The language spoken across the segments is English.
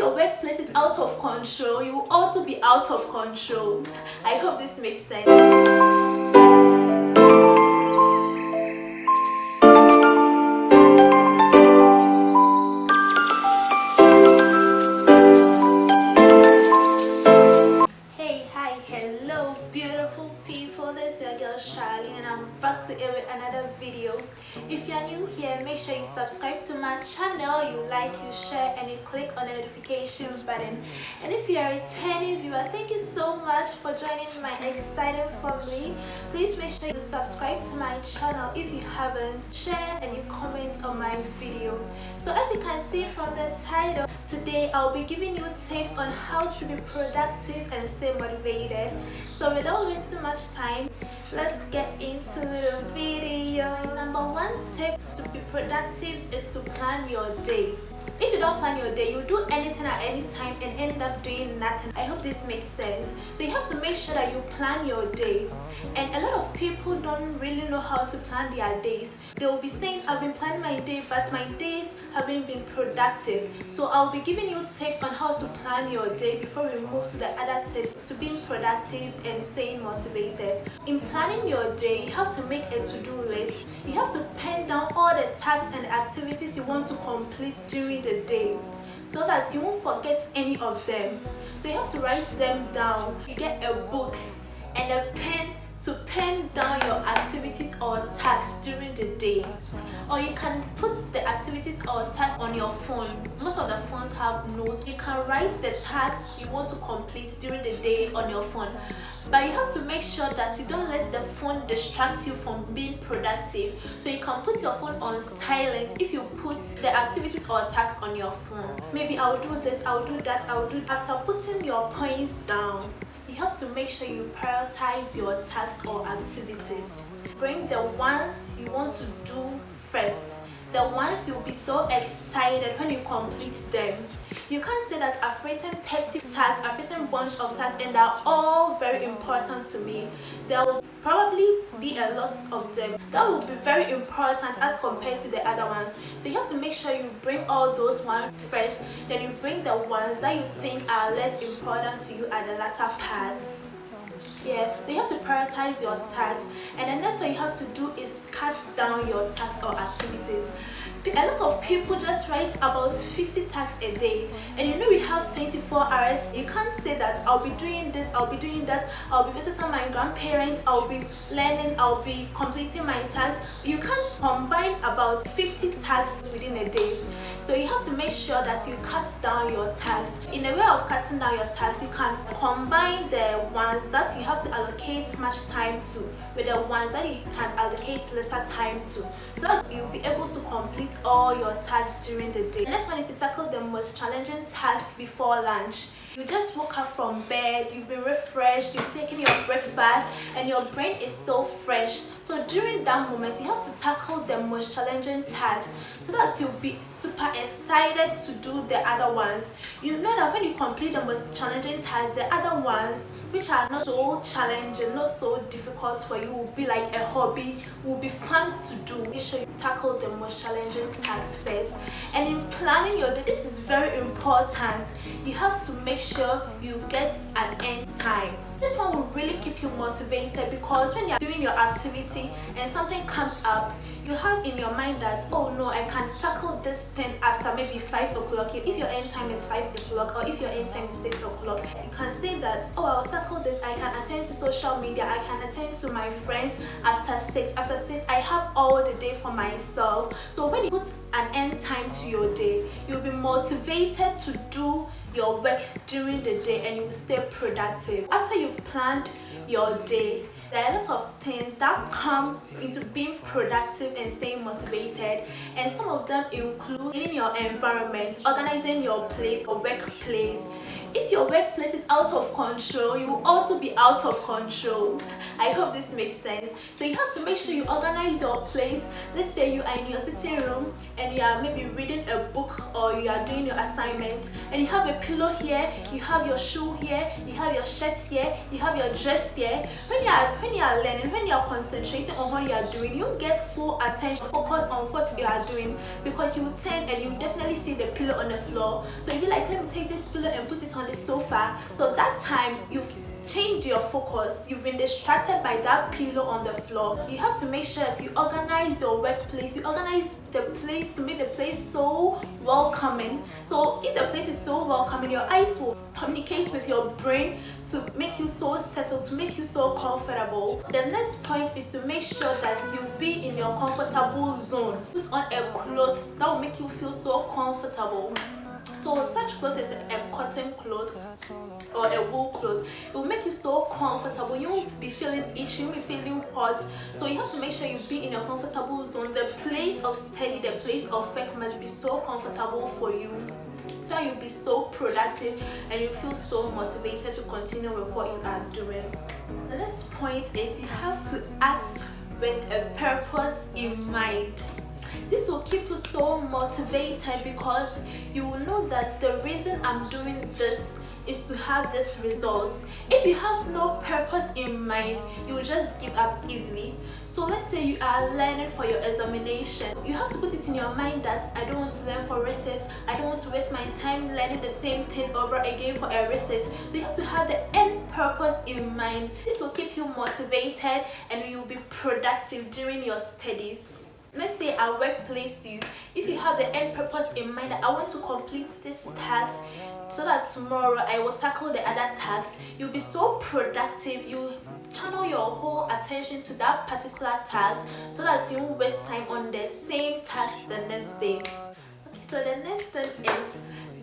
your workplace is out of control, you will also be out of control. I hope this makes sense. Hey, hi, hello, beautiful people. This is your girl Charlene, and I'm back to it with another video. If you're new here, make sure you subscribe to my channel, you like, you share, and you click on the notification button. And if you're a returning viewer, thank you so much for joining my exciting family. Please make sure you subscribe to my channel if you haven't, share, and you comment on my video. So as you can see from the title, today I'll be giving you tips on how to be productive and stay motivated. So without wasting much time, let's get into the video. Number one tip to be productive is to plan your day. If you don't plan your day, you do anything at any time and end up doing nothing. I hope this makes sense. So you have to make sure that you plan your day. And a lot of people don't really know how to plan their days. They will be saying, I've been planning my day, but my days haven't been productive. So I'll be giving you tips on how to plan your day before we move to the other tips to being productive and staying motivated. In planning your day, you have to make a to-do list. You have to pen down all the tasks and activities you want to complete during the day so that you won't forget any of them. So you have to write them down. You get a book and a pen to pen down your activities or tasks during the day. Or you can put the activities or tasks on your phone. Most of the phones have notes. You can write the tasks you want to complete during the day on your phone. But you have to make sure that you don't let the phone distract you from being productive. So you can put your phone on silent if you put the activities or tasks on your phone. Maybe I'll do this, I'll do that, I'll do. After putting your points down, you have to make sure you prioritize your tasks or activities. Bring the ones you want to do first. The ones you'll be so excited when you complete them. You can't say that I've written 30 tasks, I've written a bunch of tasks, and they're all very important to me. There will probably be a lot of them that will be very important as compared to the other ones. So you have to make sure you bring all those ones first, then you bring the ones that you think are less important to you at the latter parts. Yeah, so you have to prioritize your tasks, and the next one you have to do is cut down your tasks or activities. A lot of people just write about 50 tasks a day, and you know we have 24 hours. You can't say that I'll be doing this, I'll be doing that, I'll be visiting my grandparents, I'll be learning, I'll be completing my tasks. You can't combine about 50 tasks within a day. So you have to make sure that you cut down your tasks. In a way of cutting down your tasks, you can combine the ones that you have to allocate much time to with the ones that you can allocate lesser time to, so that you'll be able to complete all your tasks during the day. The next one is to tackle the most challenging tasks before lunch. You just woke up from bed, you've been refreshed, you've taken your breakfast, and your brain is still fresh. So during that moment, you have to tackle the most challenging tasks so that you'll be super excited to do the other ones. You know that when you complete the most challenging tasks, the other ones, which are not so challenging, not so difficult for you, will be like a hobby, will be fun to do. Make sure you tackle the most challenging tasks first. And in planning your day, this is very important. You have to make sure you get an end time. This one will really keep you motivated, because when you're doing your activity and something comes up, you have in your mind that, oh no, I can tackle this thing after maybe 5 o'clock. If your end time is 5 o'clock, or if your end time is 6 o'clock, you can say that, oh, I'll tackle this. I can attend to social media, I can attend to my friends after 6. After 6, I have all the day for myself. So when you put an end time to your day, you'll be motivated to do your work during the day, and you will stay productive. After you've planned your day, there are a lot of things that come into being productive and staying motivated, and some of them include cleaning your environment, organizing your place or workplace. if your workplace is out of control, you will also be out of control. I hope this makes sense. So you have to make sure you organize your place. Let's say you are in your sitting room and you are maybe reading a book or you are doing your assignment, and you have a pillow here, you have your shoe here, you have your shirt here, you have your dress here. When you are learning, when you are concentrating on what you are doing, you get full attention, focus on what you are doing, because you will turn and you definitely see the pillow on the floor. So you'll be like, let me take this pillow and put it on the sofa. So that time you've changed your focus, you've been distracted by that pillow on the floor. You have to make sure that you organize your workplace, you organize the place to make the place so welcoming. So if the place is so welcoming, your eyes will communicate with your brain to make you so settled, to make you so comfortable. The next point is to make sure that you be in your comfortable zone. Put on a cloth that will make you feel so comfortable. So such cloth is a cotton cloth or a wool cloth. It will make you so comfortable. You won't be feeling itchy, you won't be feeling hot. So you have to make sure you be in your comfortable zone. The place of study, the place of work must be so comfortable for you, so you'll be so productive and you feel so motivated to continue with what you are doing. The next point is you have to act with a purpose in mind. This will keep you so motivated because you will know that the reason I'm doing this is to have this results. If you have no purpose in mind, you will just give up easily. So let's say you are learning for your examination. You have to put it in your mind that I don't want to learn for recit. I don't want to waste my time learning the same thing over again for a recit. So you have to have the end purpose in mind. This will keep you motivated and you will be productive during your studies. Let's say at workplace you, if you have the end purpose in mind that I want to complete this task so that tomorrow I will tackle the other tasks, you'll be so productive. You channel your whole attention to that particular task so that you won't waste time on the same task the next day. Okay, so the next thing is,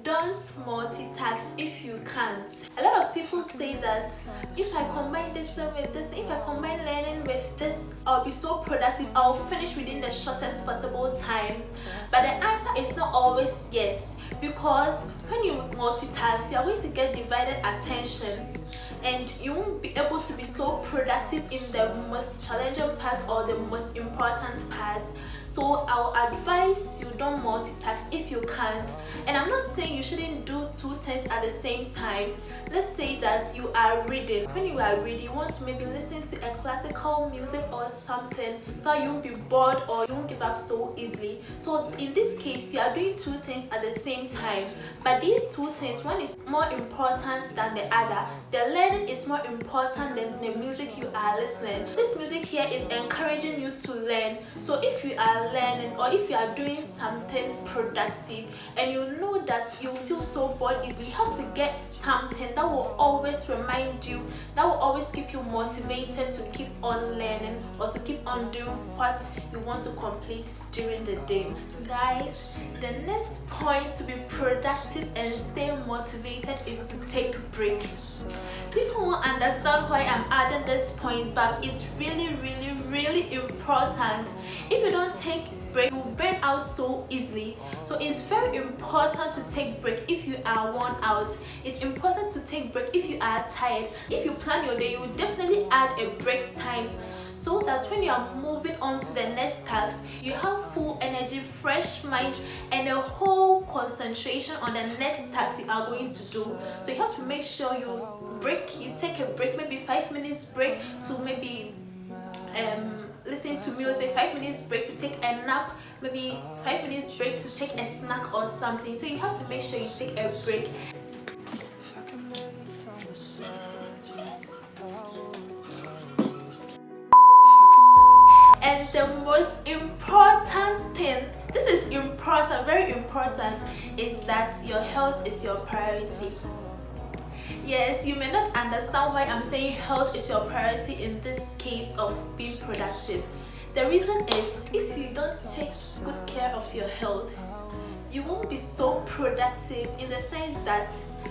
don't multitask if you can't. A lot of people say that if I combine this thing with this, if I combine learning with this, I'll be so productive, I'll finish within the shortest possible time. But the answer is not always yes, because when you multitask, you are going to get divided attention and you won't be able to be so productive in the most challenging part or the most important part. So I'll advise you don't multitask if you can't. And I'm not saying you shouldn't do two things at the same time. Let's say that you are reading. When you are reading, you want to maybe listen to a classical music or something so you won't be bored or you won't give up so easily. So in this case, you are doing two things at the same time. But these two things, one is more important than the other. The learning is more important than the music you are listening. This music here is encouraging you to learn. So if you are learning or if you are doing something productive and you know that you feel so bored easily, you have to get something that will always remind you, that will always keep you motivated to keep on learning or to keep on doing what you want to complete during the day. Guys, the next point to be productive and stay motivated is to take a break. People won't understand why I'm adding this point, but it's really important. If you don't take break, you burn out so easily. So it's very important to take break if you are worn out. It's important to take break if you are tired. If you plan your day, you will definitely add a break time so that when you are moving on to the next task, you have full energy, fresh mind, and a whole concentration on the next task you are going to do. So you have to make sure you take a break, maybe 5 minutes break to maybe listen to music, 5 minutes break to take a nap, maybe 5 minutes break to take a snack or something. So you have to make sure you take a break. And the most important thing, this is important, very important, is that your health is your priority. Yes, you may not understand why I'm saying health is your priority in this case of being productive. The reason is, if you don't take good care of your health, you won't be so productive, in the sense that,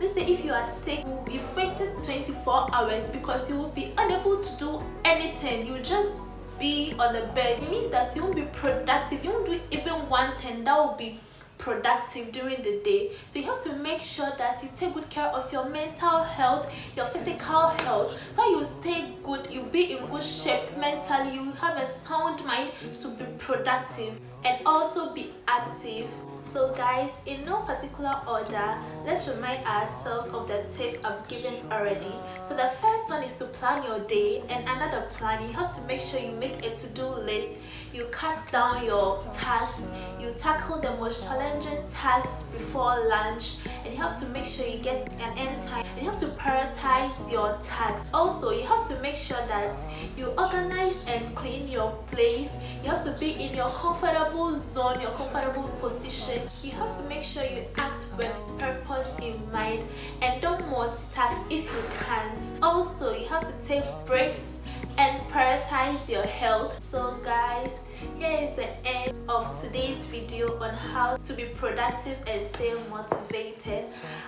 let's say if you are sick, you've wasted 24 hours because you will be unable to do anything. You just be on the bed. It means that you won't be productive. You won't do even one thing that will be productive during the day. So you have to make sure that you take good care of your mental health, your physical health, so you stay good, you be in good shape mentally, you have a sound mind to be productive and also be active. So guys, in no particular order, let's remind ourselves of the tips I've given already. So the first one is to plan your day, and another plan, you have to make sure you make a to-do list. You cut down your tasks, you tackle the most challenging tasks before lunch, and you have to make sure you get an end time, and you have to prioritize your tasks. Also, you have to make sure that you organize and clean your place. You have to be in your comfortable zone, your comfortable position. You have to make sure you act with purpose in mind and don't multitask if you can't. Also, you have to take breaks and prioritize your health. So guys, here is the end of today's video on how to be productive and stay motivated.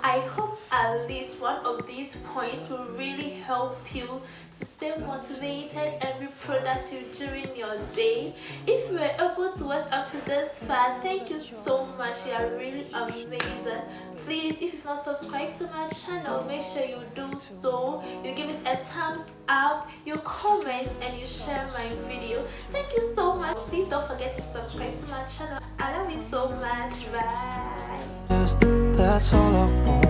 I hope at least one of these points will really help you to stay motivated and be productive during your day. If you were able to watch up to this far, thank you so much. You are really amazing. Please, if you've not subscribed to my channel, make sure you do so. You give it a thumbs up, you comment, and you share my video. Thank you so much. Please don't forget to subscribe to my channel. I love you so much. Bye. That's all I want.